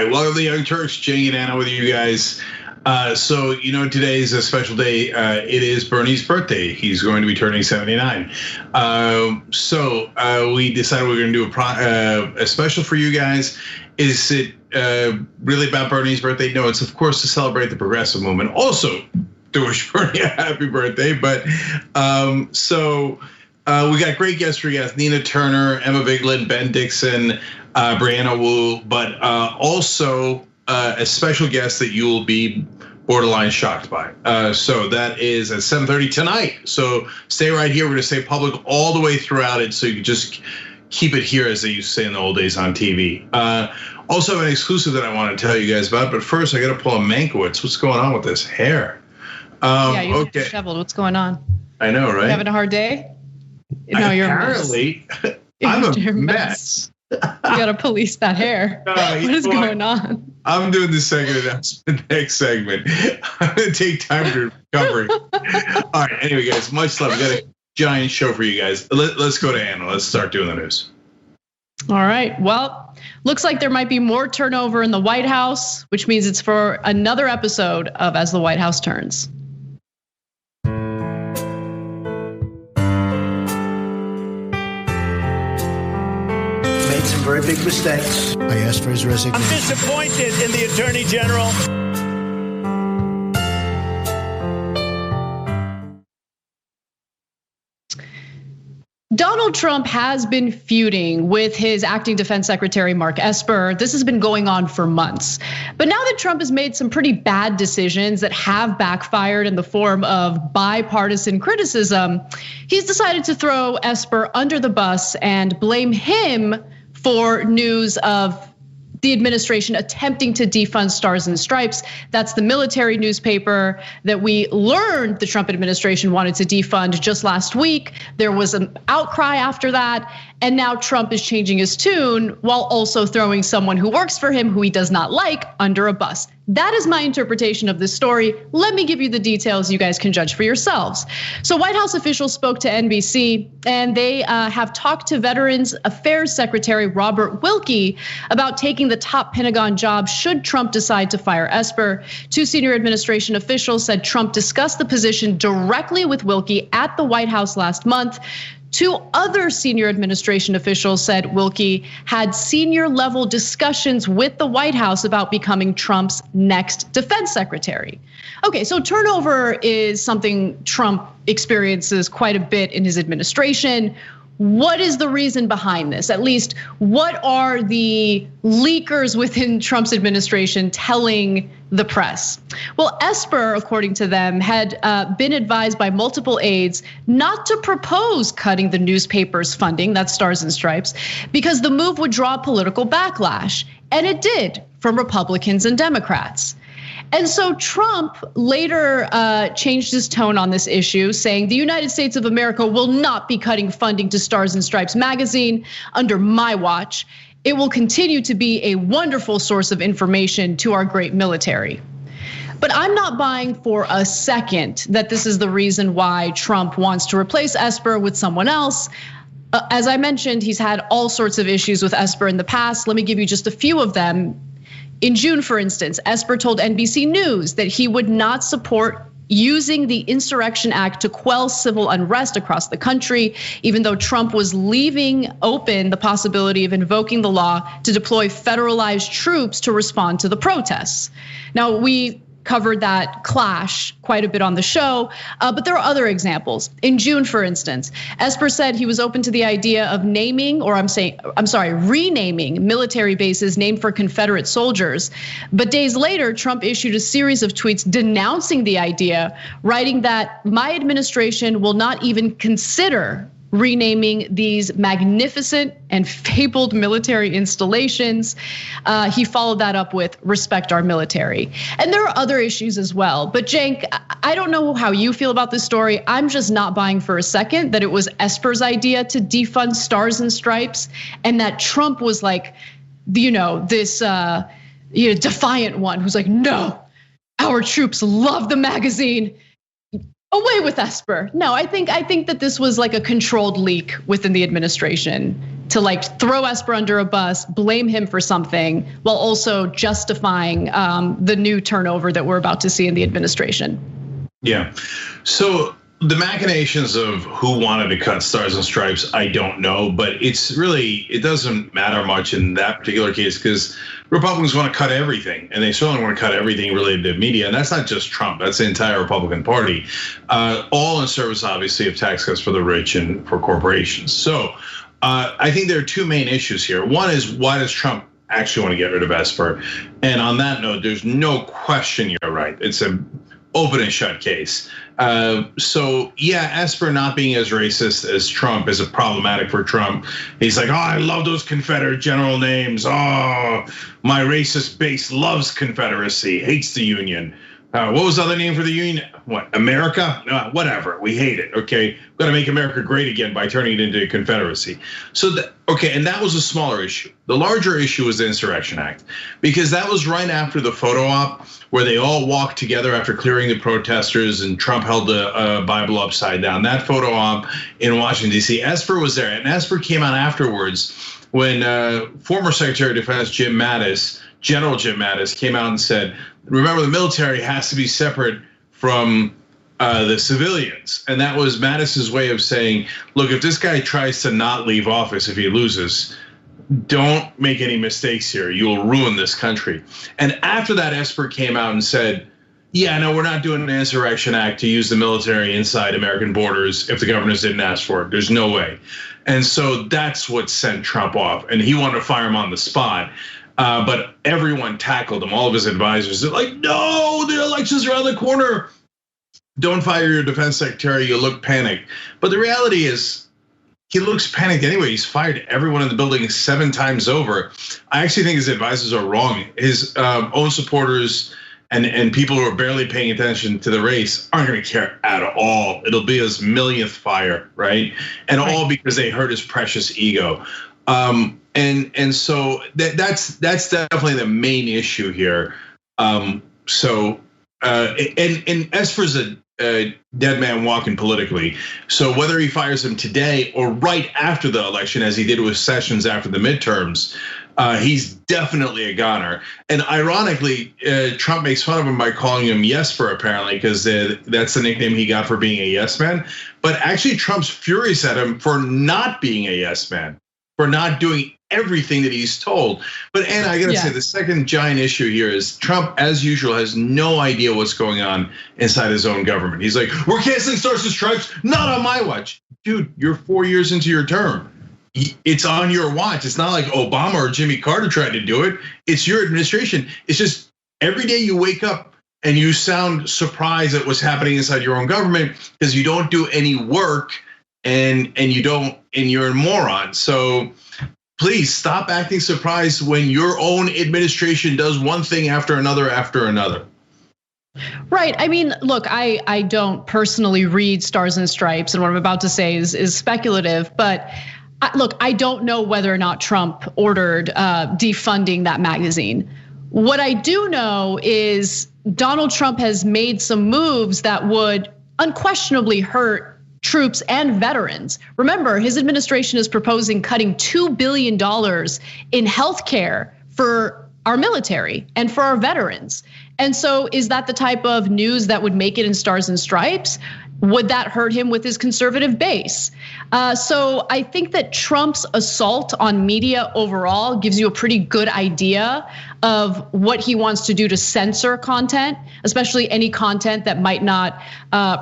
right, welcome to the Young Turks. Cenk and Anna with you guys. So today is a special day. It is Bernie's birthday. He's going to be turning 79. So we decided we are going to do a special for you guys. Is it really about Bernie's birthday? No, it's of course to celebrate the progressive movement. Also to wish Bernie a happy birthday. But we got great guests for you guys: Nina Turner, Emma Vigeland, Ben Dixon, Brianna Wu, but also a special guest that you will be borderline shocked by. So that is at 7:30 tonight. So stay right here. We're gonna stay public all the way throughout it, so you can just keep it here, as they used to say in the old days on TV. Also an exclusive that I want to tell you guys about, but first I got to pull a Mankiewicz. What's going on with this hair? Yeah, you're okay. Disheveled. What's going on? I know, right? You having a hard day? No, you're apparently. I'm a mess. You gotta police that hair. What is going on? I'm doing the second announcement next segment. I'm gonna take time to recovery. All right, anyway, guys, much love. We got a giant show for you guys. Let's go to Anna. Let's start doing the news. All right, well, looks like there might be more turnover in the White House, which means it's for another episode of As the White House Turns. Some very big mistakes. I asked for his resignation. I'm disappointed in the Attorney General. Donald Trump has been feuding with his acting defense secretary, Mark Esper. This has been going on for months. But now that Trump has made some pretty bad decisions that have backfired in the form of bipartisan criticism, he's decided to throw Esper under the bus and blame him for news of the administration attempting to defund Stars and Stripes. That's the military newspaper that we learned the Trump administration wanted to defund just last week. There was an outcry after that, and now Trump is changing his tune while also throwing someone who works for him, who he does not like, under a bus. That is my interpretation of this story. Let me give you the details. You guys can judge for yourselves. So White House officials spoke to NBC, and they have talked to Veterans Affairs Secretary Robert Wilkie about taking the top Pentagon job should Trump decide to fire Esper. Two senior administration officials said Trump discussed the position directly with Wilkie at the White House last month. Two other senior administration officials said Wilkie had senior level discussions with the White House about becoming Trump's next defense secretary. Okay, so turnover is something Trump experiences quite a bit in his administration. What is the reason behind this? At least, what are the leakers within Trump's administration telling the press? Well, Esper, according to them, had been advised by multiple aides not to propose cutting the newspaper's funding, that's Stars and Stripes, because the move would draw political backlash. And it did, from Republicans and Democrats. And so Trump later changed his tone on this issue, saying the United States of America will not be cutting funding to Stars and Stripes magazine under my watch. It will continue to be a wonderful source of information to our great military. But I'm not buying for a second that this is the reason why Trump wants to replace Esper with someone else. As I mentioned, he's had all sorts of issues with Esper in the past. Let me give you just a few of them. In June, for instance, Esper told NBC News that he would not support using the Insurrection Act to quell civil unrest across the country, even though Trump was leaving open the possibility of invoking the law to deploy federalized troops to respond to the protests. Now, we covered that clash quite a bit on the show, but there are other examples. In June, for instance, Esper said he was open to the idea of renaming military bases named for Confederate soldiers. But days later, Trump issued a series of tweets denouncing the idea, writing that my administration will not even consider renaming these magnificent and fabled military installations. He followed that up with respect our military. And there are other issues as well. But Cenk, I don't know how you feel about this story. I'm just not buying for a second that it was Esper's idea to defund Stars and Stripes, and that Trump was like, this defiant one who's like, no, our troops love the magazine. Away with Esper. No, I think that this was like a controlled leak within the administration. to like throw Esper under a bus, blame him for something, while also justifying the new turnover that we're about to see in the administration. Yeah, so the machinations of who wanted to cut Stars and Stripes, I don't know, but it doesn't matter much in that particular case because Republicans want to cut everything, and they certainly want to cut everything related to media, and that's not just Trump, that's the entire Republican Party, all in service, obviously, of tax cuts for the rich and for corporations. So I think there are two main issues here. One is, why does Trump actually want to get rid of Esper? And on that note, there's no question you're right. It's an open and shut case. So yeah, Esper not being as racist as Trump is problematic for Trump. He's like, oh, I love those Confederate general names. Oh, my racist base loves Confederacy, hates the Union. What was the other name for the Union? What, America? No, whatever, we hate it, okay? We've got to make America great again by turning it into a Confederacy. So, okay, and that was a smaller issue. The larger issue was the Insurrection Act, because that was right after the photo op where they all walked together after clearing the protesters and Trump held the Bible upside down. That photo op in Washington, DC, Esper was there, and Esper came out afterwards when former Secretary of Defense General Jim Mattis came out and said, remember, the military has to be separate from the civilians. And that was Mattis's way of saying, look, if this guy tries to not leave office, if he loses, don't make any mistakes here. You'll ruin this country. And after that, Esper came out and said, yeah, no, we're not doing an Insurrection Act to use the military inside American borders if the governors didn't ask for it. There's no way. And so that's what sent Trump off. And he wanted to fire him on the spot. But everyone tackled him, all of his advisors. They're like, no, the election's around the corner. Don't fire your defense secretary, you look panicked. But the reality is, he looks panicked anyway. He's fired everyone in the building 7 times over. I actually think his advisors are wrong. His own supporters and people who are barely paying attention to the race aren't gonna care at all. It'll be his millionth fire, right? And all because they hurt his precious ego. And so that's definitely the main issue here. And Esper's a dead man walking politically. So whether he fires him today or right after the election, as he did with Sessions after the midterms, he's definitely a goner. And ironically, Trump makes fun of him by calling him Esper, apparently, because that's the nickname he got for being a yes man. But actually, Trump's furious at him for not being a yes man, for not doing everything that he's told. But Anna, I gotta say, the second giant issue here is Trump, as usual, has no idea what's going on inside his own government. He's like, we're canceling Stars and Stripes, not on my watch. Dude, you're 4 years into your term. It's on your watch. It's not like Obama or Jimmy Carter tried to do it. It's your administration. It's just every day you wake up and you sound surprised at what's happening inside your own government because you don't do any work and you're a moron. So please stop acting surprised when your own administration does one thing after another after another. Right. I mean, look, I don't personally read Stars and Stripes, and what I'm about to say is speculative, but look, I don't know whether or not Trump ordered defunding that magazine. What I do know is Donald Trump has made some moves that would unquestionably hurt troops and veterans. Remember, his administration is proposing cutting $2 billion in healthcare for our military and for our veterans. And so is that the type of news that would make it in Stars and Stripes? Would that hurt him with his conservative base? So I think that Trump's assault on media overall gives you a pretty good idea of what he wants to do to censor content, especially any content that might not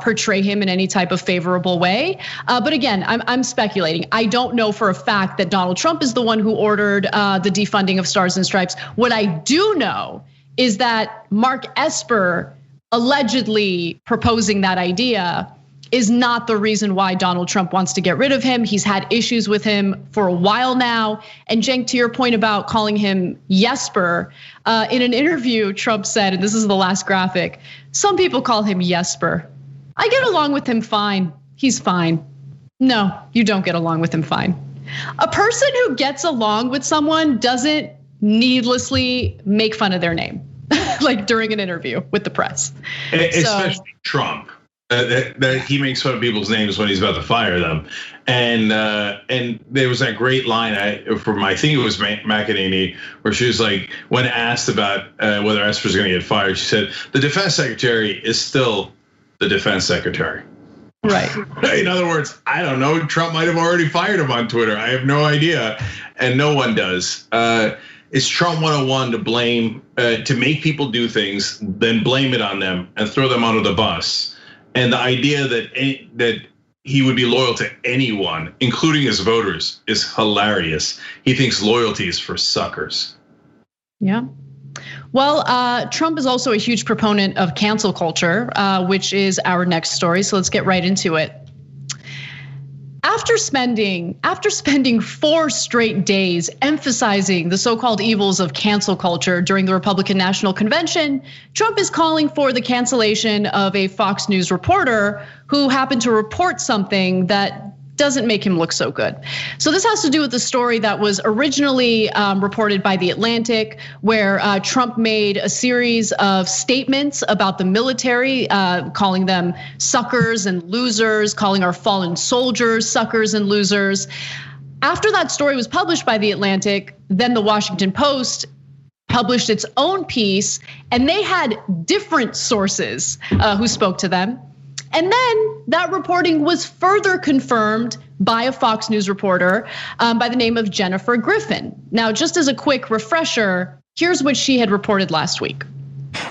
portray him in any type of favorable way. But again, I'm speculating. I don't know for a fact that Donald Trump is the one who ordered the defunding of Stars and Stripes. What I do know is that Mark Esper allegedly proposing that idea is not the reason why Donald Trump wants to get rid of him. He's had issues with him for a while now. And Cenk, to your point about calling him Esper, in an interview, Trump said, and this is the last graphic, some people call him Esper. I get along with him fine. He's fine. No, you don't get along with him fine. A person who gets along with someone doesn't needlessly make fun of their name, like during an interview with the press. Especially Trump. That he makes fun of people's names when he's about to fire them, and there was that great line from I think it was McEnany, where she was like, when asked about whether Esper's going to get fired, she said the defense secretary is still the defense secretary. Right. In other words, I don't know. Trump might have already fired him on Twitter. I have no idea, and no one does. It's Trump 101 to blame, to make people do things, then blame it on them and throw them under the bus. And the idea that he would be loyal to anyone, including his voters, is hilarious. He thinks loyalty is for suckers. Yeah. Well, Trump is also a huge proponent of cancel culture, which is our next story. So let's get right into it. After spending 4 straight days emphasizing the so-called evils of cancel culture during the Republican National Convention, Trump is calling for the cancellation of a Fox News reporter who happened to report something that doesn't make him look so good. So this has to do with the story that was originally reported by The Atlantic, where Trump made a series of statements about the military, calling them suckers and losers, calling our fallen soldiers suckers and losers. After that story was published by The Atlantic, then the Washington Post published its own piece, and they had different sources who spoke to them. And then that reporting was further confirmed by a Fox News reporter by the name of Jennifer Griffin. Now, just as a quick refresher, here's what she had reported last week.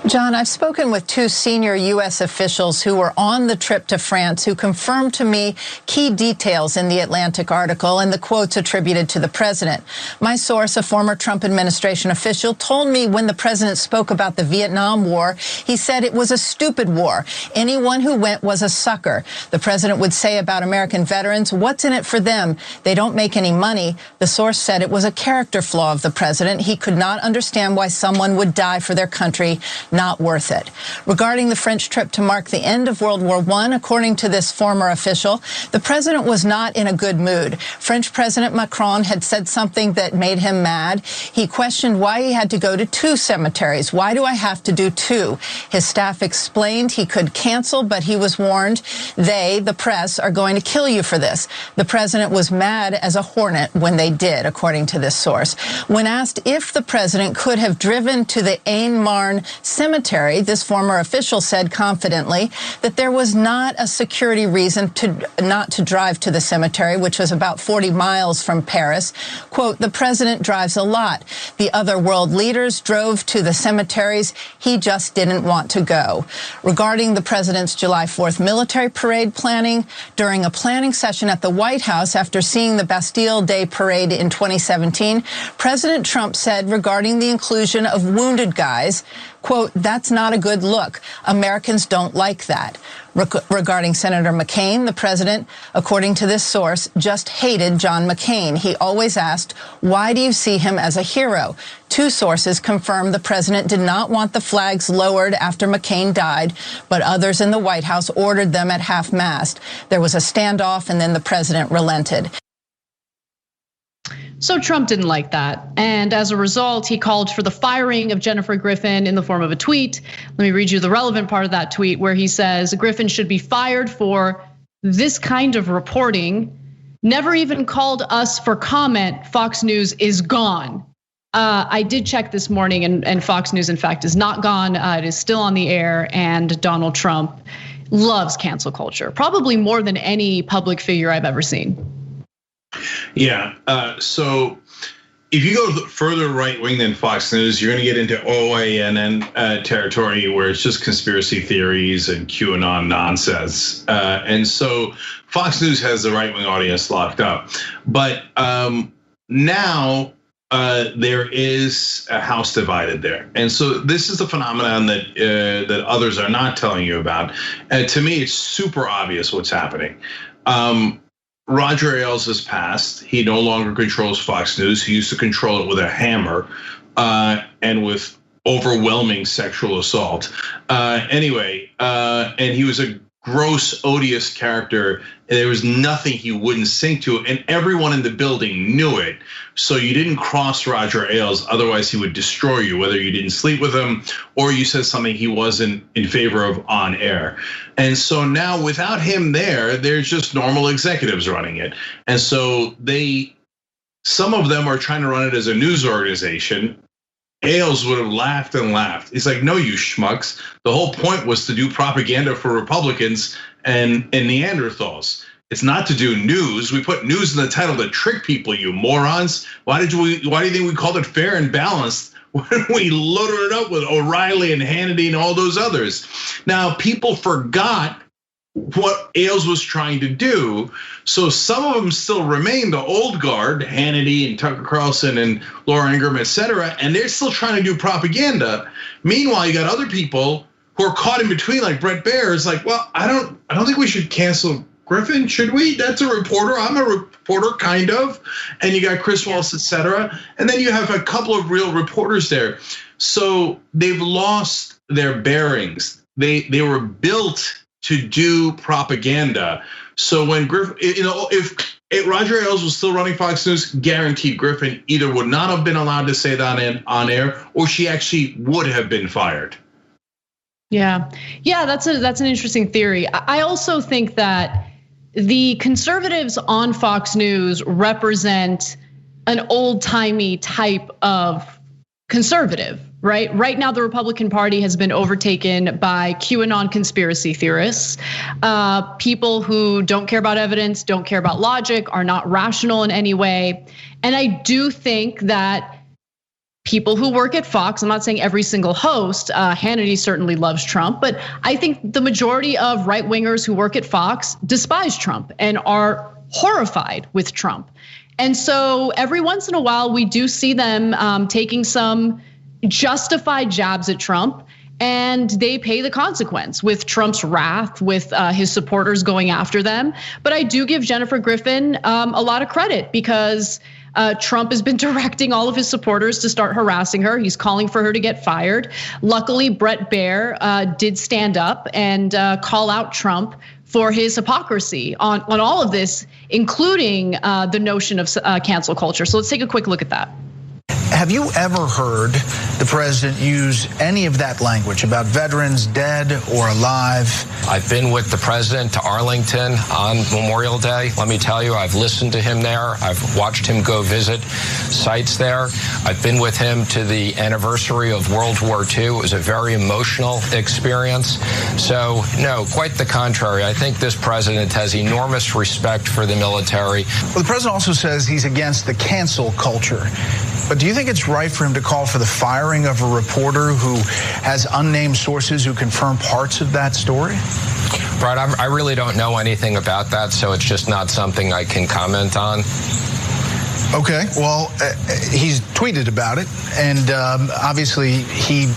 John, I've spoken with 2 senior U.S. officials who were on the trip to France who confirmed to me key details in the Atlantic article and the quotes attributed to the president. My source, a former Trump administration official, told me when the president spoke about the Vietnam War, he said it was a stupid war. Anyone who went was a sucker. The president would say about American veterans, what's in it for them? They don't make any money. The source said it was a character flaw of the president. He could not understand why someone would die for their country. Not worth it. Regarding the French trip to mark the end of World War I, according to this former official, the president was not in a good mood. French President Macron had said something that made him mad. He questioned why he had to go to 2 cemeteries. Why do I have to do 2? His staff explained he could cancel, but he was warned, they, the press, are going to kill you for this. The president was mad as a hornet when they did, according to this source. When asked if the president could have driven to the Aisne-Marne cemetery, this former official said confidently that there was not a security reason not to drive to the cemetery, which was about 40 miles from Paris. Quote, the president drives a lot. The other world leaders drove to the cemeteries. He just didn't want to go. Regarding the president's July 4th military parade planning, during a planning session at the White House after seeing the Bastille Day parade in 2017, President Trump said regarding the inclusion of wounded guys, quote, that's not a good look. Americans don't like that. Regarding Senator McCain, the president, according to this source, just hated John McCain. He always asked, why do you see him as a hero? 2 sources confirmed the president did not want the flags lowered after McCain died, but others in the White House ordered them at half-mast. There was a standoff, and then the president relented. So Trump didn't like that. And as a result, he called for the firing of Jennifer Griffin in the form of a tweet. Let me read you the relevant part of that tweet where he says, Griffin should be fired for this kind of reporting. Never even called us for comment. Fox News is gone. I did check this morning and Fox News, in fact, is not gone. It is still on the air, and Donald Trump loves cancel culture, probably more than any public figure I've ever seen. Yeah, so if you go further right wing than Fox News, you're gonna get into OANN territory where it's just conspiracy theories and QAnon nonsense. And so Fox News has the right wing audience locked up. But now there is a house divided there. And so this is the phenomenon that others are not telling you about. And to me, it's super obvious what's happening. Roger Ailes has passed. He no longer controls Fox News. He used to control it with a hammer and with overwhelming sexual assault. And he was a gross, odious character. And there was nothing he wouldn't sink to, and everyone in the building knew it. So you didn't cross Roger Ailes, otherwise he would destroy you, whether you didn't sleep with him or you said something he wasn't in favor of on air. And so now without him there, there's just normal executives running it. And so some of them are trying to run it as a news organization. Ailes would have laughed and laughed. He's like, no, you schmucks. The whole point was to do propaganda for Republicans and Neanderthals. It's not to do news. We put news in the title to trick people, you morons. Why do you think we called it fair and balanced when we loaded it up with O'Reilly and Hannity and all those others? Now, people forgot what Ailes was trying to do. So some of them still remain the old guard, Hannity and Tucker Carlson and Laura Ingraham, et cetera, and they're still trying to do propaganda. Meanwhile, you got other people who are caught in between, like Brett Baer is like, well, I don't think we should cancel Griffin, should we? That's a reporter. I'm a reporter, kind of. And you got Chris Wallace, et cetera. And then you have a couple of real reporters there. So they've lost their bearings. They were built to do propaganda. So when Griffin, if Roger Ailes was still running Fox News, guaranteed Griffin either would not have been allowed to say that on air, or she actually would have been fired. Yeah, that's an interesting theory. I also think that the conservatives on Fox News represent an old-timey type of conservative, right? Right now, the Republican Party has been overtaken by QAnon conspiracy theorists, people who don't care about evidence, don't care about logic, are not rational in any way. And I do think that people who work at Fox, I'm not saying every single host, Hannity certainly loves Trump, but I think the majority of right-wingers who work at Fox despise Trump and are horrified with Trump. And so every once in a while, we do see them taking some justified jabs at Trump, and they pay the consequence with Trump's wrath, with his supporters going after them. But I do give Jennifer Griffin a lot of credit, because Trump has been directing all of his supporters to start harassing her. He's calling for her to get fired. Luckily, Brett Baer did stand up and call out Trump for his hypocrisy on all of this, including the notion of cancel culture. So let's take a quick look at that. Have you ever heard the president use any of that language about veterans dead or alive? I've been with the president to Arlington on Memorial Day. Let me tell you, I've listened to him there. I've watched him go visit sites there. I've been with him to the anniversary of World War II. It was a very emotional experience. So no, quite the contrary. I think this president has enormous respect for the military. Well, the president also says he's against the cancel culture. But do you think it's right for him to call for the firing of a reporter who has unnamed sources who confirm parts of that story? Right, I really don't know anything about that, so it's just not something I can comment on. Okay, well, he's tweeted about it, and obviously he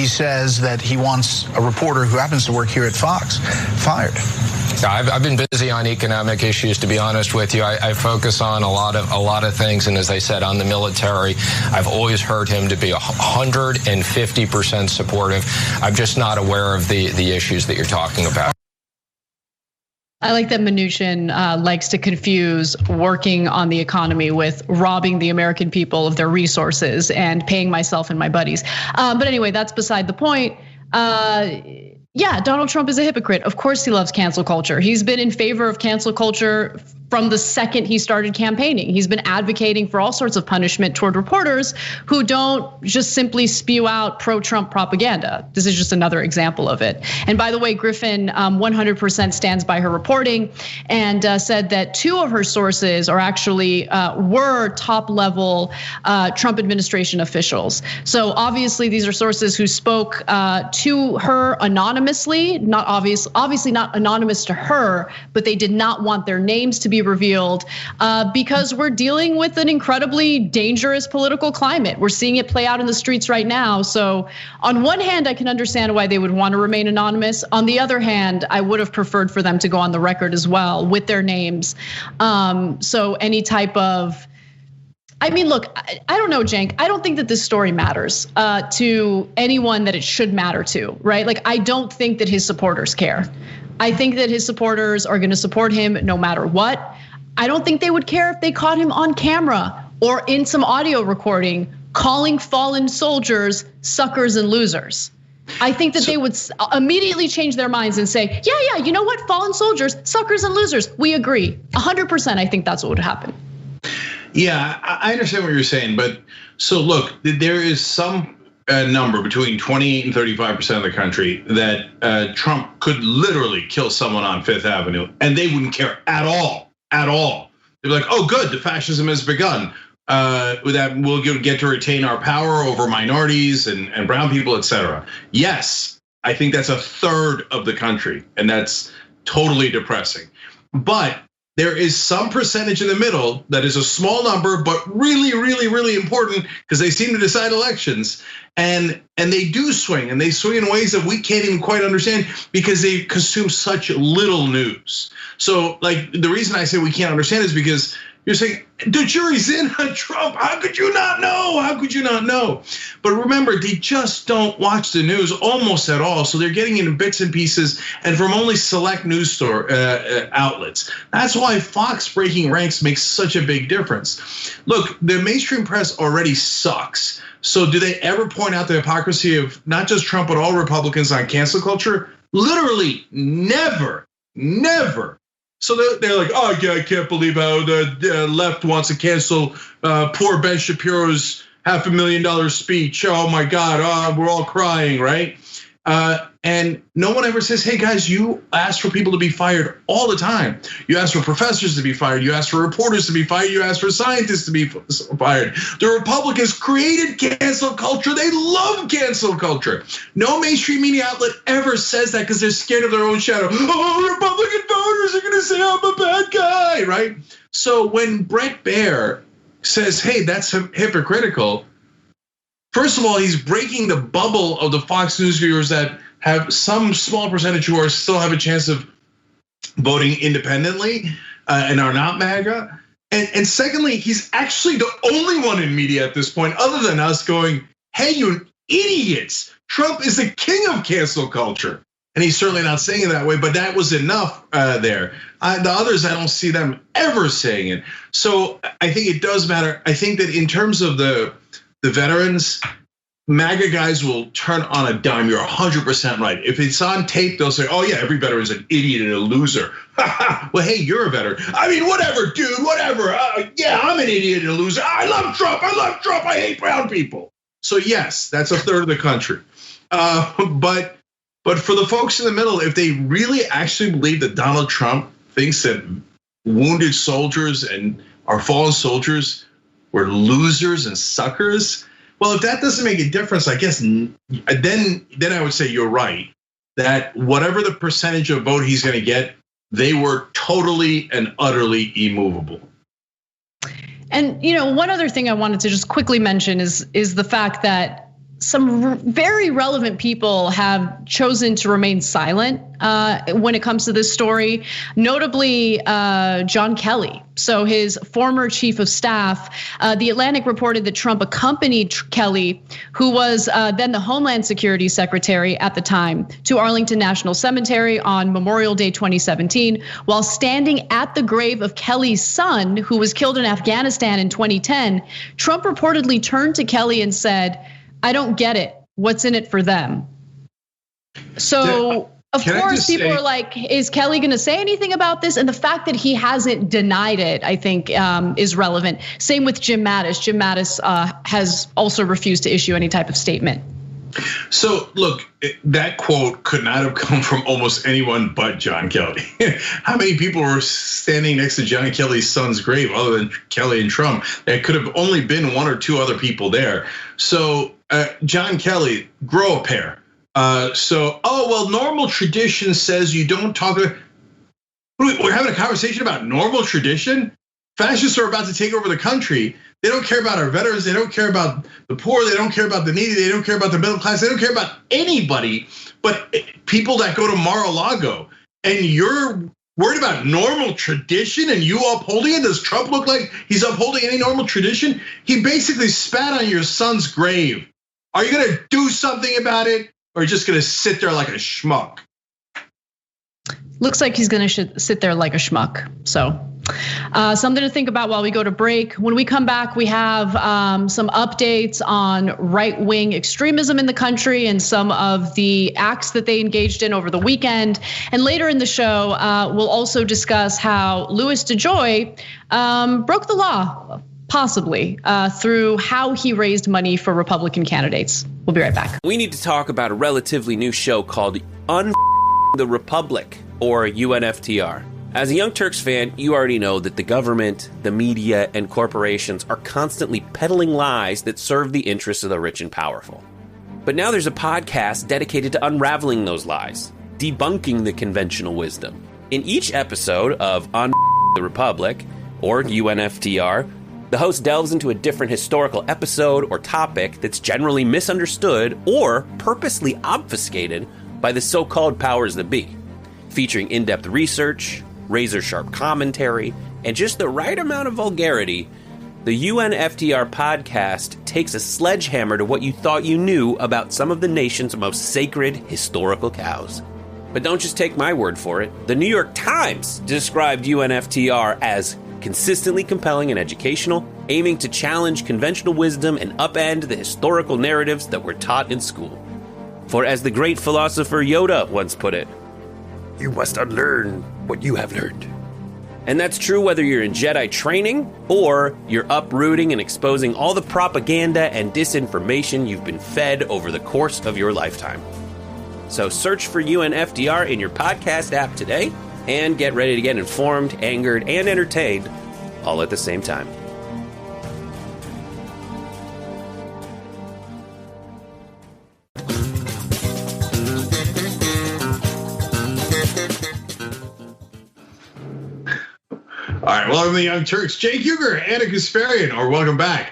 says that he wants a reporter who happens to work here at Fox fired. I've been busy on economic issues, to be honest with you. I focus on a lot of things, and as I said, on the military, I've always heard him to be 150% supportive. I'm just not aware of the issues that you're talking about. I like that Mnuchin likes to confuse working on the economy with robbing the American people of their resources and paying myself and my buddies. But anyway, that's beside the point. Yeah, Donald Trump is a hypocrite. Of course he loves cancel culture. He's been in favor of cancel culture from the second he started campaigning. He's been advocating for all sorts of punishment toward reporters who don't just simply spew out pro-Trump propaganda. This is just another example of it. And by the way, Griffin 100% stands by her reporting and said that 2 of her sources are actually were top-level Trump administration officials. So obviously these are sources who spoke to her anonymously, obviously not anonymous to her, but they did not want their names to be revealed because we're dealing with an incredibly dangerous political climate. We're seeing it play out in the streets right now. So on one hand, I can understand why they would want to remain anonymous. On the other hand, I would have preferred for them to go on the record as well with their names. So any type of, I mean, look, I don't know, Cenk. I don't think that this story matters to anyone that it should matter to, right? Like, I don't think that his supporters care. I think that his supporters are gonna support him no matter what. I don't think they would care if they caught him on camera or in some audio recording calling fallen soldiers suckers and losers. I think that they would immediately change their minds and say, yeah, you know what, fallen soldiers, suckers and losers, we agree. 100%, I think that's what would happen. Yeah, I understand what you're saying, but so look, there is some number between 28 and 35% of the country that Trump could literally kill someone on Fifth Avenue and they wouldn't care at all, at all. They'd be like, oh good, the fascism has begun. That we'll get to retain our power over minorities and brown people, etc. Yes, I think that's a third of the country, and that's totally depressing. But there is some percentage in the middle that is a small number, but really, really, really important because they seem to decide elections, and they do swing, and they swing in ways that we can't even quite understand because they consume such little news. So, like, the reason I say we can't understand is because you're saying the jury's in on Trump. How could you not know? How could you not know? But remember, they just don't watch the news almost at all. So they're getting into bits and pieces and from only select news outlets. That's why Fox breaking ranks makes such a big difference. Look, the mainstream press already sucks. So do they ever point out the hypocrisy of not just Trump, but all Republicans on cancel culture? Literally never, never. So they're like, oh yeah, I can't believe how the left wants to cancel poor Ben Shapiro's $500,000 speech. Oh my God, we're all crying, right? And no one ever says, hey guys, you ask for people to be fired all the time. You ask for professors to be fired. You ask for reporters to be fired. You ask for scientists to be fired. The Republicans created cancel culture. They love cancel culture. No mainstream media outlet ever says that because they're scared of their own shadow. Oh, Republican voters are gonna say I'm a bad guy, right? So when Bret Baier says, hey, that's hypocritical, first of all, he's breaking the bubble of the Fox News viewers that have some small percentage who still have a chance of voting independently and are not MAGA. And secondly, he's actually the only one in media at this point, other than us, going, hey, you idiots, Trump is the king of cancel culture. And he's certainly not saying it that way, but that was enough there. The others, I don't see them ever saying it. So I think it does matter. I think that in terms of the veterans, MAGA guys will turn on a dime. You're 100% right. If it's on tape, they'll say, oh yeah, every veteran's an idiot and a loser. Well, hey, you're a veteran. I mean, whatever, dude, whatever. Yeah, I'm an idiot and a loser. I love Trump, I hate brown people. So yes, that's a third of the country. But for the folks in the middle, if they really actually believe that Donald Trump thinks that wounded soldiers and our fallen soldiers were losers and suckers, well, if that doesn't make a difference, I guess then I would say you're right, that whatever the percentage of vote he's gonna get, they were totally and utterly immovable. And one other thing I wanted to just quickly mention is the fact that some very relevant people have chosen to remain silent when it comes to this story, notably John Kelly. So his former chief of staff, The Atlantic reported that Trump accompanied Kelly, who was then the Homeland Security Secretary at the time, to Arlington National Cemetery on Memorial Day 2017, while standing at the grave of Kelly's son, who was killed in Afghanistan in 2010. Trump reportedly turned to Kelly and said, I don't get it. What's in it for them? So of course people are like, is Kelly gonna say anything about this? And the fact that he hasn't denied it, I think is relevant. Same with Jim Mattis. Jim Mattis has also refused to issue any type of statement. So look, that quote could not have come from almost anyone but John Kelly. How many people were standing next to John Kelly's son's grave other than Kelly and Trump? There could have only been one or two other people there. So John Kelly, grow a pair. Normal tradition says you don't talk. We're having a conversation about normal tradition. Fascists are about to take over the country. They don't care about our veterans. They don't care about the poor. They don't care about the needy. They don't care about the middle class. They don't care about anybody but people that go to Mar-a-Lago. And you're worried about normal tradition and you upholding it? Does Trump look like he's upholding any normal tradition? He basically spat on your son's grave. Are you gonna do something about it? Or are you just gonna sit there like a schmuck? looks like he's going to sit there like a schmuck. So something to think about while we go to break. When we come back, we have some updates on right-wing extremism in the country and some of the acts that they engaged in over the weekend. And later in the show, we'll also discuss how Louis DeJoy broke the law, possibly, through how he raised money for Republican candidates. We'll be right back. We need to talk about a relatively new show called the Republic, or UNFTR. As a Young Turks fan, you already know that the government, the media, and corporations are constantly peddling lies that serve the interests of the rich and powerful. But now there's a podcast dedicated to unraveling those lies, debunking the conventional wisdom. In each episode of On the Republic, or UNFTR, the host delves into a different historical episode or topic that's generally misunderstood or purposely obfuscated by the so-called powers that be, featuring in-depth research, razor-sharp commentary, and just the right amount of vulgarity. The UNFTR podcast takes a sledgehammer to what you thought you knew about some of the nation's most sacred historical cows. But don't just take my word for it. The New York Times described UNFTR as consistently compelling and educational, aiming to challenge conventional wisdom and upend the historical narratives that were taught in school. For as the great philosopher Yoda once put it, you must unlearn what you have learned. And that's true whether you're in Jedi training or you're uprooting and exposing all the propaganda and disinformation you've been fed over the course of your lifetime. So search for UNFTR in your podcast app today and get ready to get informed, angered, and entertained all at the same time. All right, welcome to the Young Turks. Cenk, Uygur, and Kasparian, or welcome back.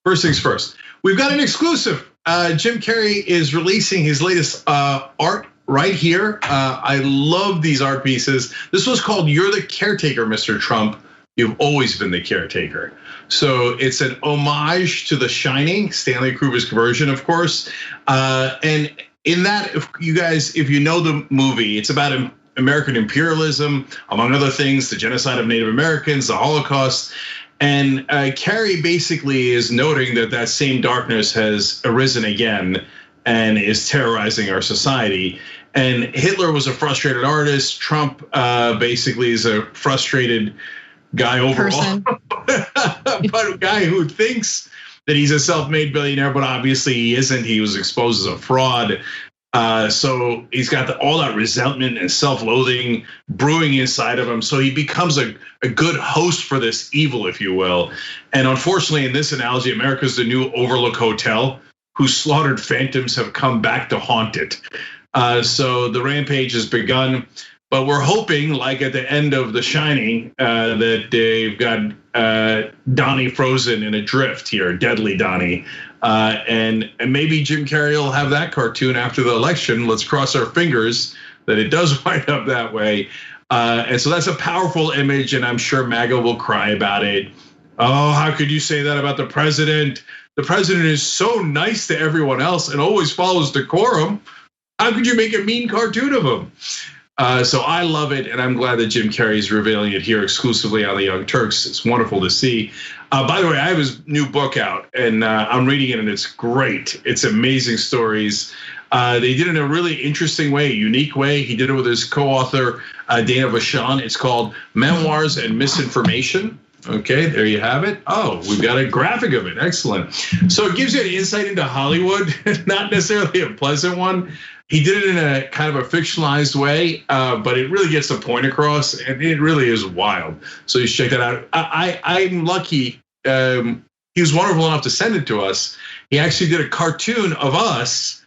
First things first, we've got an exclusive. Jim Carrey is releasing his latest art right here. I love these art pieces. This was called "You're the Caretaker, Mr. Trump. You've always been the caretaker." So it's an homage to The Shining, Stanley Kubrick's version, of course. And in that, if you know the movie, it's about American imperialism, among other things, the genocide of Native Americans, the Holocaust. And Carrey basically is noting that same darkness has arisen again and is terrorizing our society. And Hitler was a frustrated artist. Trump basically is a frustrated guy overall, but a guy who thinks that he's a self-made billionaire, but obviously he isn't. He was exposed as a fraud. So he's got all that resentment and self-loathing brewing inside of him. So he becomes a good host for this evil, if you will. And unfortunately, in this analogy, America's the new Overlook Hotel, whose slaughtered phantoms have come back to haunt it. So the rampage has begun. But we're hoping, like at the end of The Shining, that they've got Donnie frozen in a drift here, Deadly Donnie. And maybe Jim Carrey will have that cartoon after the election. Let's cross our fingers that it does wind up that way. And so that's a powerful image, and I'm sure MAGA will cry about it. Oh, how could you say that about the president? The president is so nice to everyone else and always follows decorum. How could you make a mean cartoon of him? So I love it, and I'm glad that Jim Carrey is revealing it here exclusively on the Young Turks. It's wonderful to see. By the way, I have his new book out, and I'm reading it, and it's great. It's amazing stories. They did it in a really interesting way, unique way. He did it with his co-author, Dana Vachon. It's called Memoirs and Misinformation. Okay, there you have it. Oh, we've got a graphic of it. Excellent. So it gives you an insight into Hollywood, not necessarily a pleasant one. He did it in a kind of a fictionalized way, but it really gets the point across, and it really is wild. So you should check that out. I'm lucky. He was wonderful enough to send it to us. He actually did a cartoon of us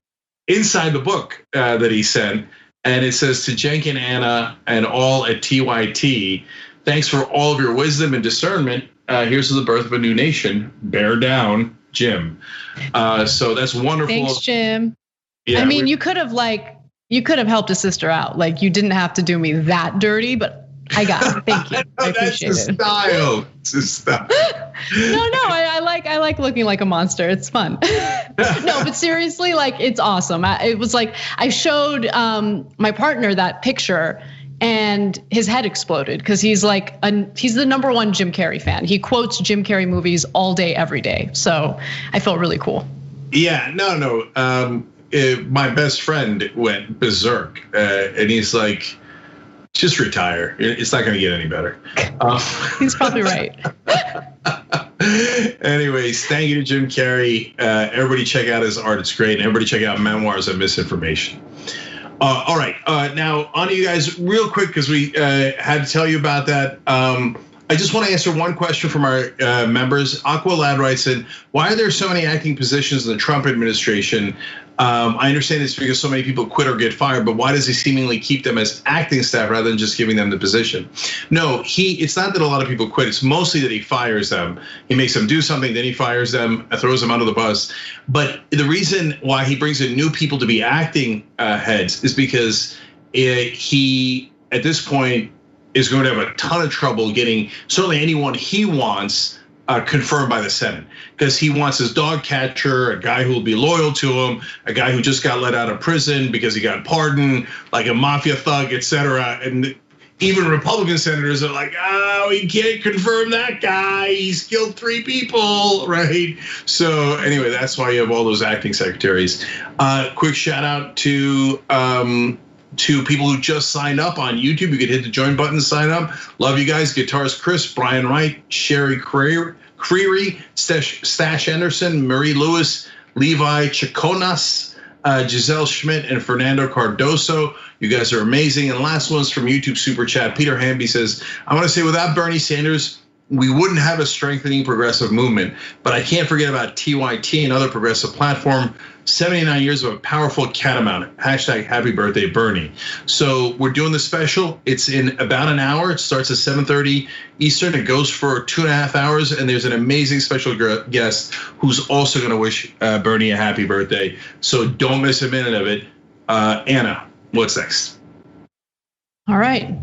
inside the book that he sent, and it says, "To Cenk and Anna and all at TYT, thanks for all of your wisdom and discernment. Here's to the birth of a new nation. Bear down, Jim." So that's wonderful. Thanks, Jim. Yeah, I mean, you could have helped a sister out. Like, you didn't have to do me that dirty, but I got it. Thank you. I appreciate That's the it. style. It's the style. No, I like looking like a monster. It's fun. No, but seriously, like it's awesome. It was like I showed my partner that picture, and his head exploded because he's the #1 Jim Carrey fan. He quotes Jim Carrey movies all day, every day. So I felt really cool. Yeah, no. My best friend went berserk, and he's like, just retire. It's not going to get any better. He's probably right. Anyways, thank you to Jim Carrey. Everybody check out his art. It's great. And everybody check out Memoirs of Misinformation. All right, now on to you guys real quick because we had to tell you about that. I just want to answer one question from our members. Aqua Lad writes in, why are there so many acting positions in the Trump administration? I understand it's because so many people quit or get fired, but why does he seemingly keep them as acting staff rather than just giving them the position? No, it's not that a lot of people quit. It's mostly that he fires them. He makes them do something, then he fires them, throws them under the bus. But the reason why he brings in new people to be acting heads is because he, at this point, is going to have a ton of trouble getting certainly anyone he wants confirmed by the Senate, because he wants his dog catcher, a guy who will be loyal to him, a guy who just got let out of prison because he got pardoned, like a mafia thug, etc. And even Republican senators are like, oh, he can't confirm that guy. He's killed 3 people, right? So anyway, that's why you have all those acting secretaries. Quick shout out to people who just signed up on YouTube. You could hit the join button, sign up. Love you guys. Guitarist Chris, Brian Wright, Sherry Creary, Stash Anderson, Marie Lewis, Levi Chaconas, Giselle Schmidt, and Fernando Cardoso. You guys are amazing. And last one's from YouTube Super Chat. Peter Hamby says, I want to say without Bernie Sanders, we wouldn't have a strengthening progressive movement, but I can't forget about TYT and other progressive platform. 79 years of a powerful catamount. Hashtag happy birthday, Bernie. So we're doing the special. It's in about an hour. It starts at 7:30 Eastern. It goes for 2.5 hours. And there's an amazing special guest who's also gonna wish Bernie a happy birthday. So don't miss a minute of it. Anna, what's next? All right.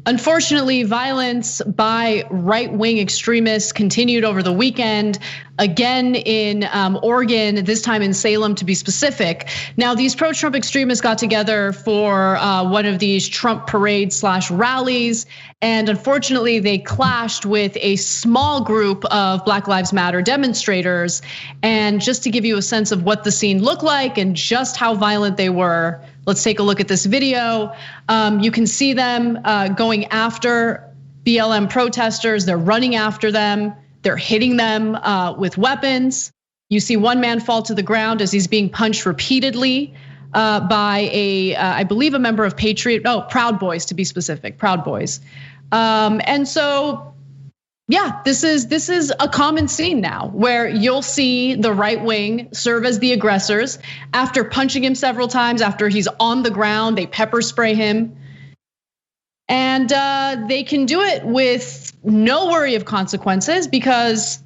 Unfortunately, violence by right-wing extremists continued over the weekend, again in Oregon, this time in Salem to be specific. Now, these pro-Trump extremists got together for one of these Trump parade/rallies, and unfortunately, they clashed with a small group of Black Lives Matter demonstrators. And just to give you a sense of what the scene looked like and just how violent they were, let's take a look at this video. You can see them going after BLM protesters. They're running after them. They're hitting them with weapons. You see one man fall to the ground as he's being punched repeatedly by I believe a member of Proud Boys to be specific, Proud Boys. And so, yeah, this is a common scene now where you'll see the right wing serve as the aggressors. After punching him several times, after he's on the ground, they pepper spray him. And they can do it with no worry of consequences because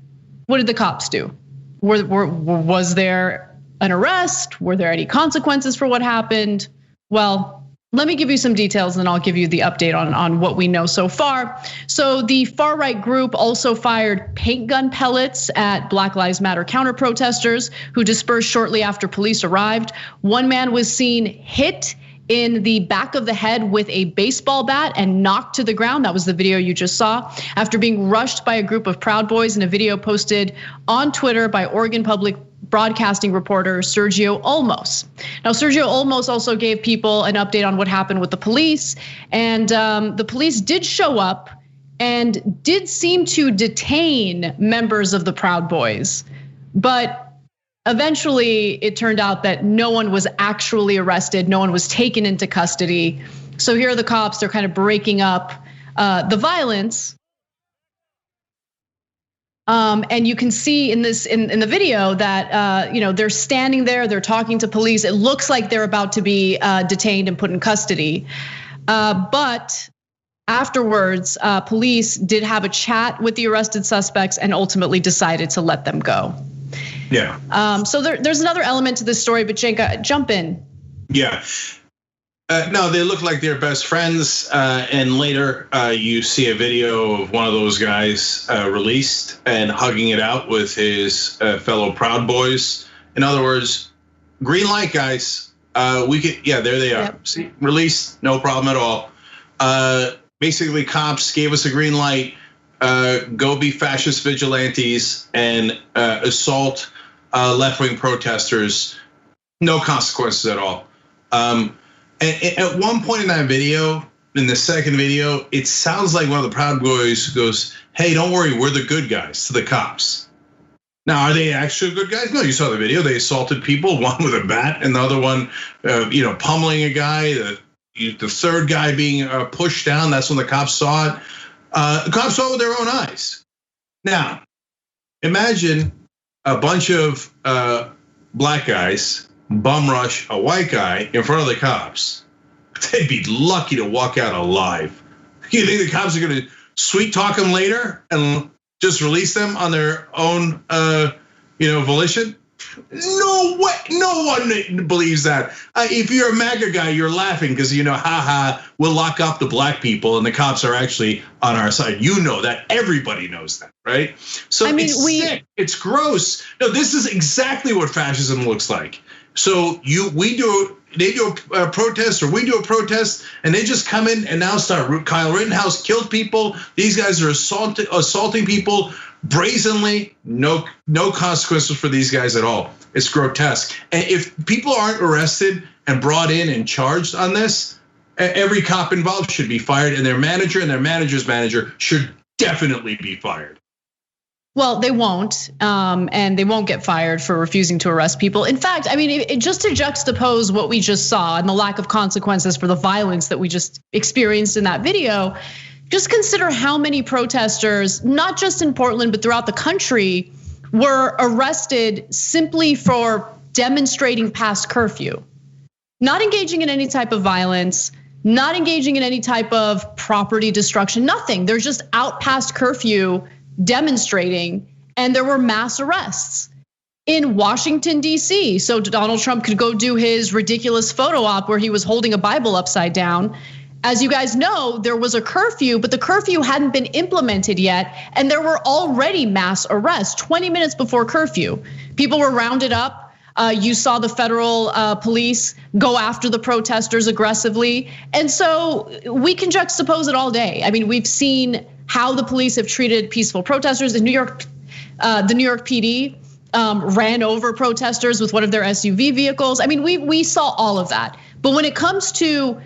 what did the cops do? Was there an arrest? Were there any consequences for what happened? Well, let me give you some details and I'll give you the update on what we know so far. So the far right group also fired paint gun pellets at Black Lives Matter counter protesters who dispersed shortly after police arrived. One man was seen hit in the back of the head with a baseball bat and knocked to the ground. That was the video you just saw after being rushed by a group of Proud Boys in a video posted on Twitter by Oregon Public Broadcasting reporter Sergio Olmos. Now, Sergio Olmos also gave people an update on what happened with the police, and the police did show up and did seem to detain members of the Proud Boys, but eventually it turned out that no one was actually arrested, no one was taken into custody. So here are the cops, they're kind of breaking up the violence. And you can see in the video that they're standing there, they're talking to police. It looks like they're about to be detained and put in custody. But afterwards, police did have a chat with the arrested suspects and ultimately decided to let them go. Yeah. So there's another element to this story, but Cenk, jump in. Yeah. No, they look like they're best friends. And later, you see a video of one of those guys released and hugging it out with his fellow Proud Boys. In other words, green light, guys. We could, yeah, there they are. Yep. See, released, no problem at all. Basically, cops gave us a green light. Go be fascist vigilantes and assault left-wing protesters. No consequences at all. And at one point in that video, in the second video, it sounds like one of the Proud Boys goes, "Hey, don't worry, we're the good guys," to the cops. Now, are they actually good guys? No, you saw the video. They assaulted people, one with a bat, and the other one, pummeling a guy. The third guy being pushed down. That's when the cops saw it. The cops saw it with their own eyes. Now, imagine a bunch of black guys bum rush a white guy in front of the cops. They'd be lucky to walk out alive. You think the cops are gonna sweet talk them later and just release them on their own, volition? No way, no one believes that. If you're a MAGA guy, you're laughing because we'll lock up the black people and the cops are actually on our side. You know that, everybody knows that, right? So it's sick, it's gross. No, this is exactly what fascism looks like. So they do a protest, or we do a protest, and they just come in and now start. Kyle Rittenhouse killed people. These guys are assaulting people brazenly. No consequences for these guys at all. It's grotesque. And if people aren't arrested and brought in and charged on this, every cop involved should be fired, and their manager and their manager's manager should definitely be fired. Well, they won't, and they won't get fired for refusing to arrest people. In fact, I mean, just to juxtapose what we just saw and the lack of consequences for the violence that we just experienced in that video, just consider how many protesters, not just in Portland, but throughout the country, were arrested simply for demonstrating past curfew, not engaging in any type of violence, not engaging in any type of property destruction, nothing. They're just out past curfew demonstrating, and there were mass arrests in Washington, D.C. So Donald Trump could go do his ridiculous photo op where he was holding a Bible upside down. As you guys know, there was a curfew, but the curfew hadn't been implemented yet, and there were already mass arrests 20 minutes before curfew. People were rounded up. You saw the federal police go after the protesters aggressively. And so we can juxtapose it all day. I mean, we've seen how the police have treated peaceful protesters. In New York, the New York PD ran over protesters with one of their SUV vehicles. I mean, we saw all of that. But when it comes to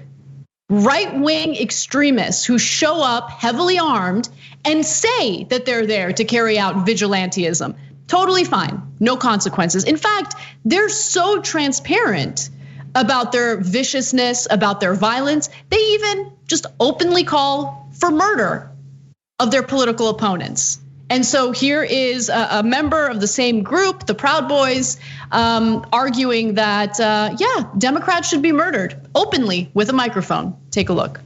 right-wing extremists who show up heavily armed and say that they're there to carry out vigilantism, totally fine, no consequences. In fact, they're so transparent about their viciousness, about their violence. They even just openly call for murder of their political opponents. And so here is a member of the same group, the Proud Boys, arguing that, Democrats should be murdered openly with a microphone. Take a look.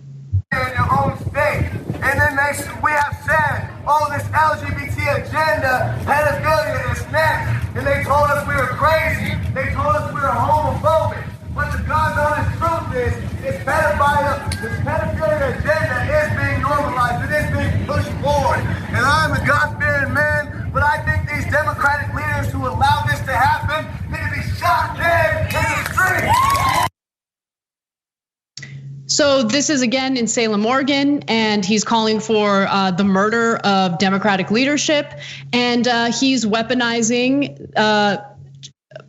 In your own state, and then we have said, this LGBT agenda, pedophilia is next, and they told us we were crazy. They told us we were homophobic. But the God's honest truth is, this pedophilia agenda is being normalized. It is being pushed forward. And I'm a God-fearing man, but I think these Democratic leaders who allow this to happen need to be shot dead in the street. So this is again in Salem, Oregon, and he's calling for the murder of Democratic leadership, and he's weaponizing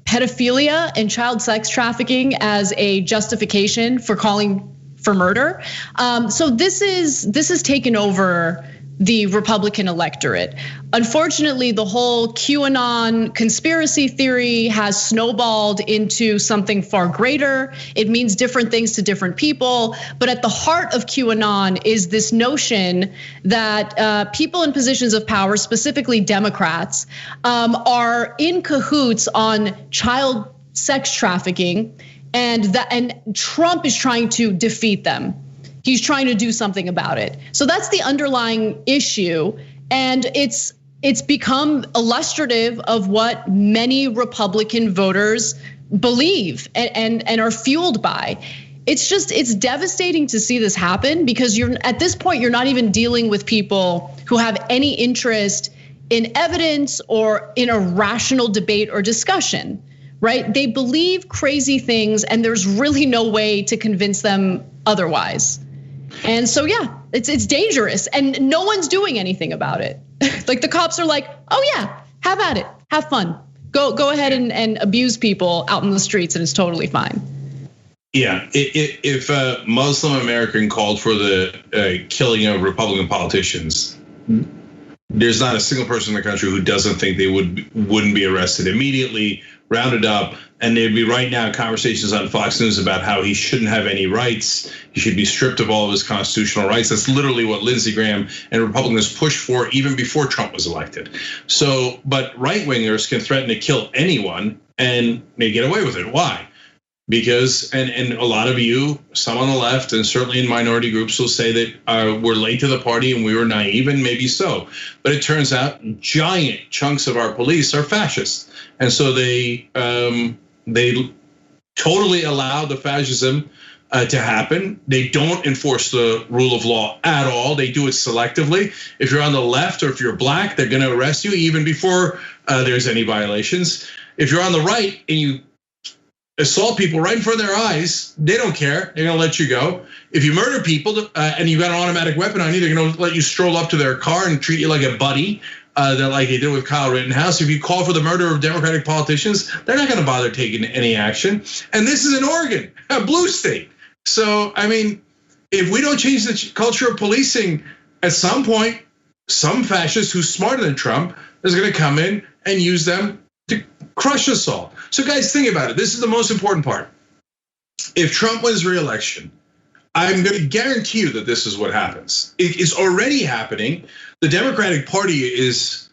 pedophilia and child sex trafficking as a justification for calling for murder. So this is taken over the Republican electorate. Unfortunately, the whole QAnon conspiracy theory has snowballed into something far greater. It means different things to different people, but at the heart of QAnon is this notion that people in positions of power, specifically Democrats, are in cahoots on child sex trafficking, and Trump is trying to defeat them. He's trying to do something about it. So that's the underlying issue, and it's become illustrative of what many Republican voters believe and are fueled by. it's devastating to see this happen, because at this point, you're not even dealing with people who have any interest in evidence or in a rational debate or discussion, right? They believe crazy things, and there's really no way to convince them otherwise. And so, yeah, it's dangerous, and no one's doing anything about it. Like, the cops are like, oh yeah, have at it, have fun. Go ahead and abuse people out in the streets, and it's totally fine. Yeah, if a Muslim American called for the killing of Republican politicians, there's not a single person in the country who doesn't think they wouldn't be arrested immediately, rounded up, and there'd be right now conversations on Fox News about how he shouldn't have any rights. He should be stripped of all of his constitutional rights. That's literally what Lindsey Graham and Republicans pushed for even before Trump was elected. So, but right-wingers can threaten to kill anyone and they get away with it. Why? Because, and a lot of you, some on the left and certainly in minority groups, will say that we're late to the party and we were naive, and maybe so. But it turns out giant chunks of our police are fascists. And so they totally allow the fascism to happen. They don't enforce the rule of law at all. They do it selectively. If you're on the left or if you're black, they're gonna arrest you even before there's any violations. If you're on the right and you assault people right in front of their eyes, they don't care. They're gonna let you go. If you murder people and you got an automatic weapon on you, they're gonna let you stroll up to their car and treat you like a buddy. That like they did with Kyle Rittenhouse. If you call for the murder of Democratic politicians, they're not gonna bother taking any action. And this is in Oregon, a blue state. So, I mean, if we don't change the culture of policing, at some point, some fascist who's smarter than Trump is gonna come in and use them to crush us all. So guys, think about it. This is the most important part. If Trump wins re-election, I'm gonna guarantee you that this is what happens. It is already happening. The Democratic Party is,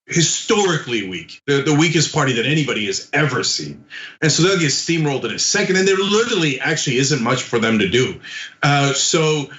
historically weak, the weakest party that anybody has ever seen. And so they'll get steamrolled in a second, and there literally actually isn't much for them to do. So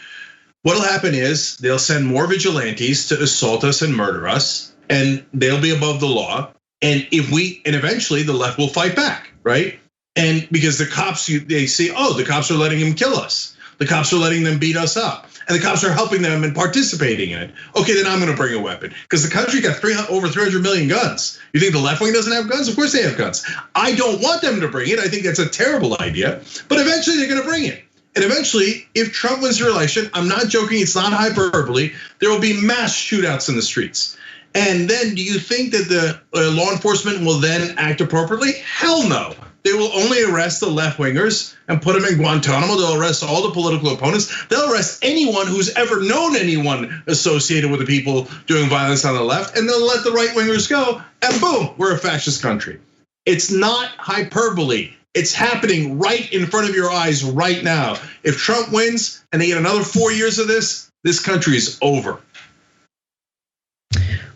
what'll happen is they'll send more vigilantes to assault us and murder us, and they'll be above the law. And eventually the left will fight back, right? And because the cops, they see, oh, the cops are letting him kill us. The cops are letting them beat us up. And the cops are helping them and participating in it. Okay, then I'm gonna bring a weapon. Because the country got over 300 million guns. You think the left wing doesn't have guns? Of course they have guns. I don't want them to bring it. I think that's a terrible idea. But eventually they're gonna bring it. And eventually, if Trump wins the election, I'm not joking, it's not hyperbole, there will be mass shootouts in the streets. And then do you think that the law enforcement will then act appropriately? Hell no. They will only arrest the left wingers and put them in Guantanamo. They'll arrest all the political opponents. They'll arrest anyone who's ever known anyone associated with the people doing violence on the left, and they'll let the right wingers go, and boom, we're a fascist country. It's not hyperbole. It's happening right in front of your eyes right now. If Trump wins and they get another 4 years of this country is over.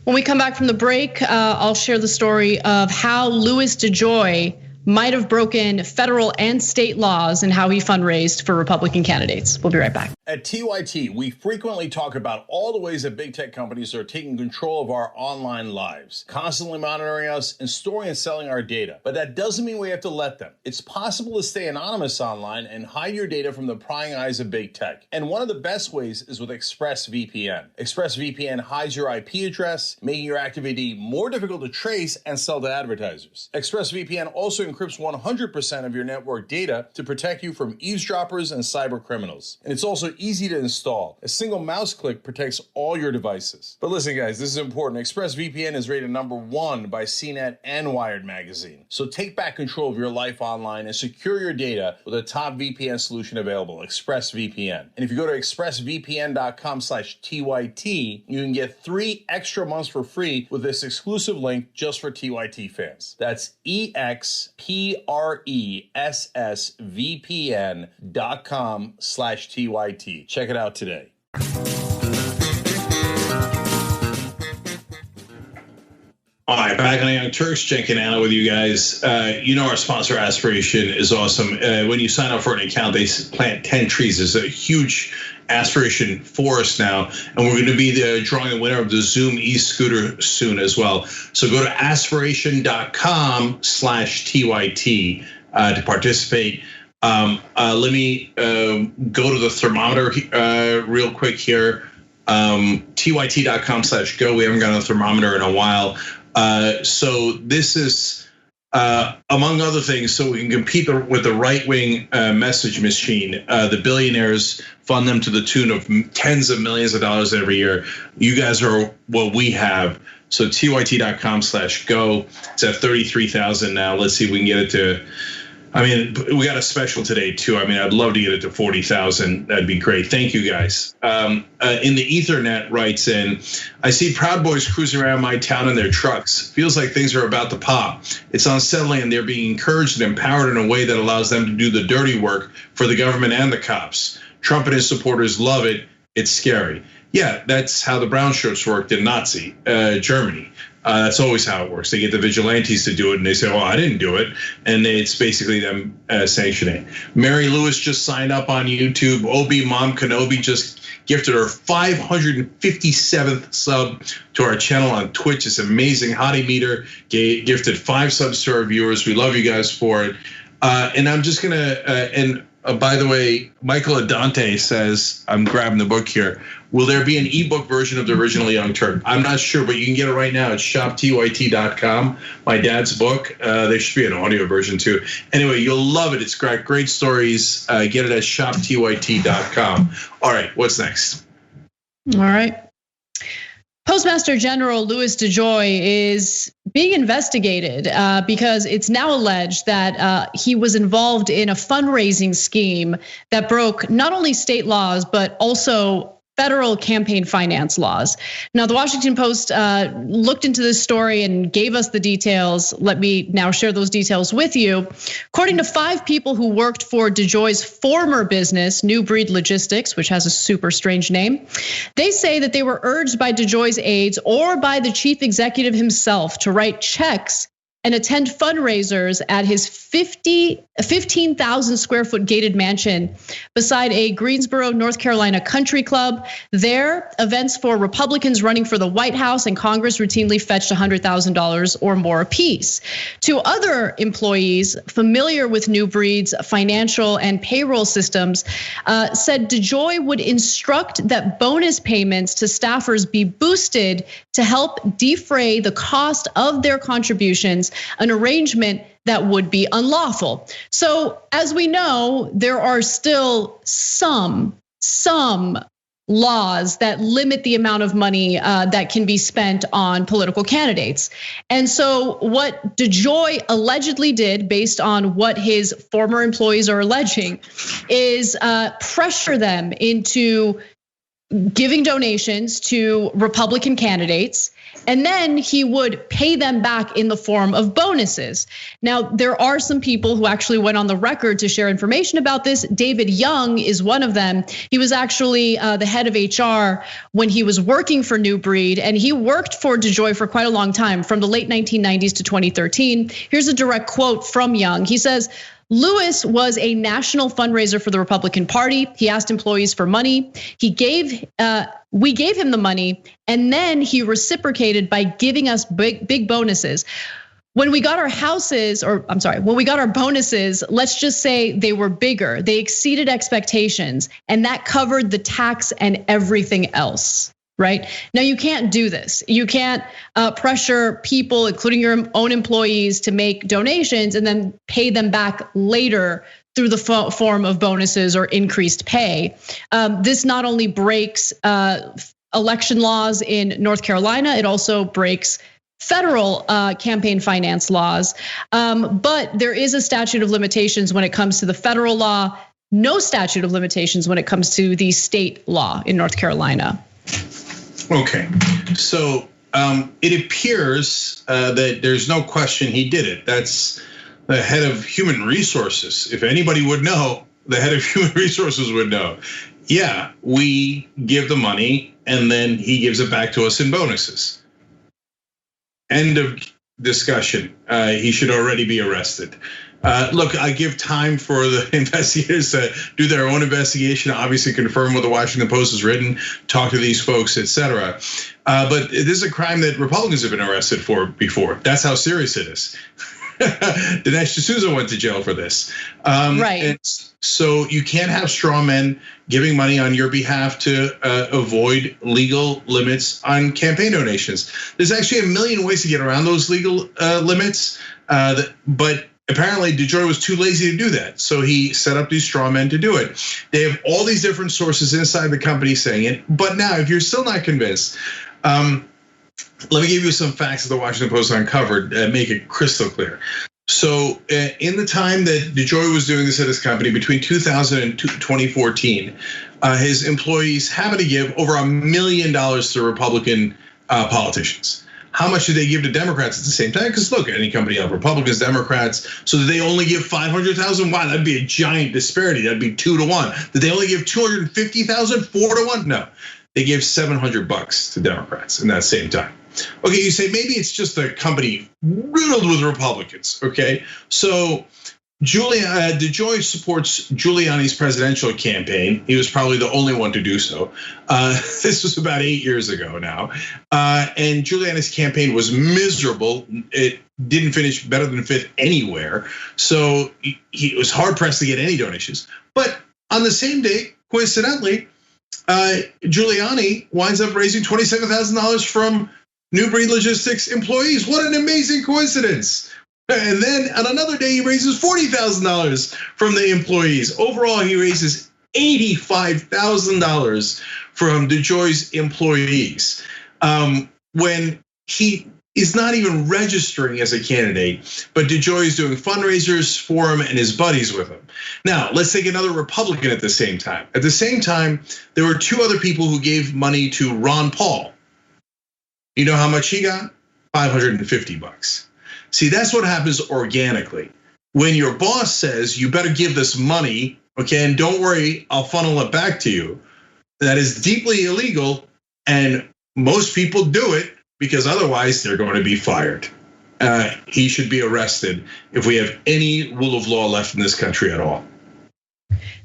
When we come back from the break, I'll share the story of how Louis DeJoy might have broken federal and state laws and how he fundraised for Republican candidates. We'll be right back. At TYT, we frequently talk about all the ways that big tech companies are taking control of our online lives, constantly monitoring us and storing and selling our data. But that doesn't mean we have to let them. It's possible to stay anonymous online and hide your data from the prying eyes of big tech. And one of the best ways is with ExpressVPN. ExpressVPN hides your IP address, making your activity more difficult to trace and sell to advertisers. ExpressVPN also encrypts 100% of your network data to protect you from eavesdroppers and cyber criminals. And it's also easy to install. A single mouse click protects all your devices. But listen, guys, this is important. ExpressVPN is rated #1 by CNET and Wired magazine. So take back control of your life online and secure your data with a top VPN solution available, ExpressVPN. And if you go to expressvpn.com/TYT, you can get 3 extra months for free with this exclusive link just for TYT fans. That's expressvpn.com/TYT. Check it out today. All right, back on the Young Turks, Cenk and Anna with you guys. Our sponsor Aspiration is awesome. When you sign up for an account, they plant 10 trees. There's a huge Aspiration forest now, and we're going to be drawing the winner of the Zoom e-scooter soon as well. So go to aspiration.com/TYT to participate. Let me go to the thermometer real quick here. TYT.com/go. We haven't gotten a thermometer in a while. So this is, among other things, so we can compete with the right-wing message machine. The billionaires fund them to the tune of tens of millions of dollars every year. You guys are what we have. So TYT.com/go. It's at 33,000 now. Let's see if we can get it to. I mean, we got a special today too. I mean, I'd love to get it to 40,000. That'd be great. Thank you guys. In the Ethernet writes in, I see Proud Boys cruising around my town in their trucks. Feels like things are about to pop. It's unsettling, and they're being encouraged and empowered in a way that allows them to do the dirty work for the government and the cops. Trump and his supporters love it. It's scary. Yeah, that's how the brown shirts worked in Nazi Germany. That's always how it works. They get the vigilantes to do it, and they say, "Oh, I didn't do it," and it's basically them sanctioning. Mary Lewis just signed up on YouTube. Obi Mom Kenobi just gifted her 557th sub to our channel on Twitch. It's amazing. Hottie Meter gifted 5 subs to our viewers. We love you guys for it. And I'm just gonna by the way, Michael Adante says, I'm grabbing the book here. Will there be an ebook version of the original Young Turk? I'm not sure, but you can get it right now at shoptyt.com. My dad's book. There should be an audio version too. Anyway, you'll love it. It's great stories. Get it at shoptyt.com. All right, what's next? All right. Postmaster General Louis DeJoy is being investigated because it's now alleged that he was involved in a fundraising scheme that broke not only state laws, but also federal campaign finance laws. Now, the Washington Post looked into this story and gave us the details. Let me now share those details with you. According to 5 people who worked for DeJoy's former business, New Breed Logistics, which has a super strange name, they say that they were urged by DeJoy's aides or by the chief executive himself to write checks and attend fundraisers at his 15,000 square foot gated mansion beside a Greensboro, North Carolina country club. There, events for Republicans running for the White House and Congress routinely fetched $100,000 or more apiece. 2 other employees familiar with New Breed's financial and payroll systems said DeJoy would instruct that bonus payments to staffers be boosted to help defray the cost of their contributions, an arrangement that would be unlawful. So as we know, there are still some laws that limit the amount of money that can be spent on political candidates. And so what DeJoy allegedly did, based on what his former employees are alleging, is pressure them into giving donations to Republican candidates, and then he would pay them back in the form of bonuses. Now, there are some people who actually went on the record to share information about this. David Young is one of them. He was actually the head of HR when he was working for New Breed, and he worked for DeJoy for quite a long time, from the late 1990s to 2013. Here's a direct quote from Young. He says, Lewis was a national fundraiser for the Republican Party. He asked employees for money. We gave him the money, and then he reciprocated by giving us big bonuses. When we got our when we got our bonuses, let's just say they were bigger. They exceeded expectations, and that covered the tax and everything else. Right now, you can't do this. You can't pressure people, including your own employees, to make donations and then pay them back later through the form of bonuses or increased pay. This not only breaks election laws in North Carolina, it also breaks federal campaign finance laws. But there is a statute of limitations when it comes to the federal law, no statute of limitations when it comes to the state law in North Carolina. Okay, so it appears that there's no question he did it. That's the head of human resources. If anybody would know, the head of human resources would know. Yeah, we give the money and then he gives it back to us in bonuses. End of discussion. He should already be arrested. Look, I give time for the investigators to do their own investigation, obviously confirm what the Washington Post has written, talk to these folks, etc. But this is a crime that Republicans have been arrested for before. That's how serious it is. Dinesh D'Souza went to jail for this. Right. And so you can't have straw men giving money on your behalf to avoid legal limits on campaign donations. There's actually a million ways to get around those legal limits, but apparently DeJoy was too lazy to do that. So he set up these straw men to do it. They have all these different sources inside the company saying it. But now, if you're still not convinced, let me give you some facts that the Washington Post uncovered and make it crystal clear. So in the time that DeJoy was doing this at his company, between 2000 and 2014, his employees happened to give over $1 million to Republican politicians. How much did they give to Democrats at the same time? Because look, any company of Republicans, Democrats, so did they only give 500,000? Wow, that'd be a giant disparity. That'd be 2 to 1. Did they only give 250,000, 4 to 1? No, they gave $700 to Democrats in that same time. Okay, you say maybe it's just a company riddled with Republicans. Okay, so DeJoy supports Giuliani's presidential campaign. He was probably the only one to do so. This was about 8 years ago now. And Giuliani's campaign was miserable. It didn't finish better than 5th anywhere. So he was hard pressed to get any donations. But on the same day, coincidentally, Giuliani winds up raising $27,000 from New Breed Logistics employees. What an amazing coincidence. And then on another day, he raises $40,000 from the employees. Overall, he raises $85,000 from DeJoy's employees. When he is not even registering as a candidate, but DeJoy is doing fundraisers for him and his buddies with him. Now, let's take another Republican at the same time. At the same time, there were 2 other people who gave money to Ron Paul. You know how much he got? $550. See, that's what happens organically. When your boss says, you better give this money, okay, and don't worry, I'll funnel it back to you. That is deeply illegal, and most people do it because otherwise they're going to be fired. He should be arrested if we have any rule of law left in this country at all.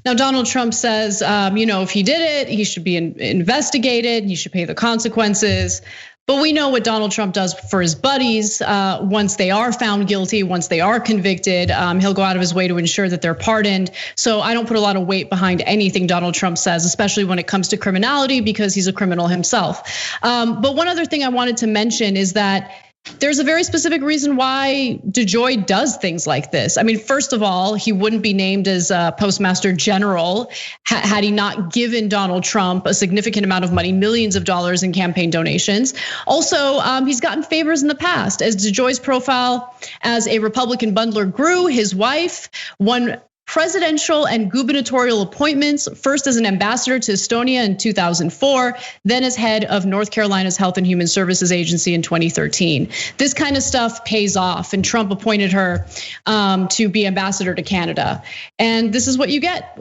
Now, Donald Trump says, if he did it, he should be investigated, he should pay the consequences. But we know what Donald Trump does for his buddies. Once they are found guilty, once they are convicted, he'll go out of his way to ensure that they're pardoned. So I don't put a lot of weight behind anything Donald Trump says, especially when it comes to criminality, because he's a criminal himself. But one other thing I wanted to mention is that there's a very specific reason why DeJoy does things like this. I mean, first of all, he wouldn't be named as a Postmaster General had he not given Donald Trump a significant amount of money, millions of dollars in campaign donations. Also, he's gotten favors in the past. As DeJoy's profile as a Republican bundler grew, his wife won presidential and gubernatorial appointments, first as an ambassador to Estonia in 2004, then as head of North Carolina's Health and Human Services Agency in 2013. This kind of stuff pays off, and Trump appointed her to be ambassador to Canada. And this is what you get.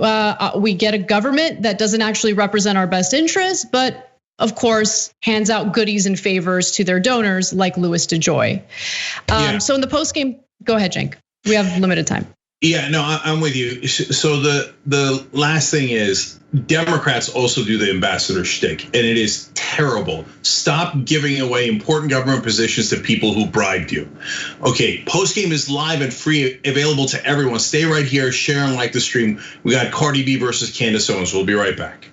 We get a government that doesn't actually represent our best interests, but of course, hands out goodies and favors to their donors like Louis DeJoy. So in the post game, go ahead, Cenk. We have limited time. Yeah, no, I'm with you. So the last thing is Democrats also do the ambassador shtick, and it is terrible. Stop giving away important government positions to people who bribed you. Okay, postgame is live and free, available to everyone. Stay right here, share and like the stream. We got Cardi B versus Candace Owens. We'll be right back.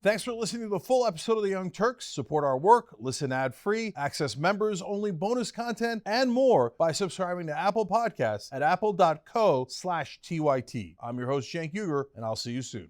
Thanks for listening to the full episode of The Young Turks. Support our work, listen ad-free, access members-only bonus content, and more by subscribing to Apple Podcasts at apple.co/TYT. I'm your host, Cenk Uygur, and I'll see you soon.